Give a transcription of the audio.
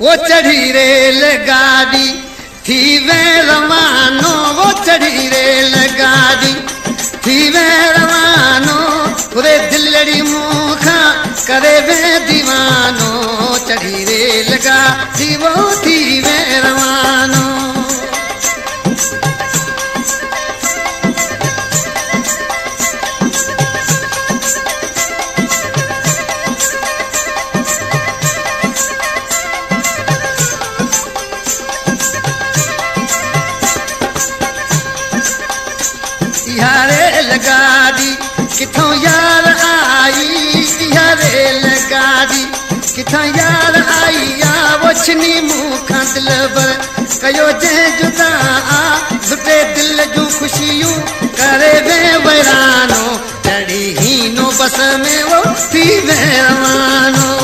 वो चढ़ी रेल गाड़ी थी वे रवानो, वो चढ़ी रेल गाड़ी थी वे रवानो, पूरे दिलड़ी मुखा करे वे दीवानो, चढ़ी रेल गाड़ी वो थी वे रवानो। रेल गाड़ी किथों यार आई, रेल गाड़ी किथों यार आई, वछनी मुखा दिल भर कयो जे जुदा आ, जुटे दिल जूं खुशियूं करे वे वैरानो, चढ़ी ही नो बस में वो थी वे रवानो।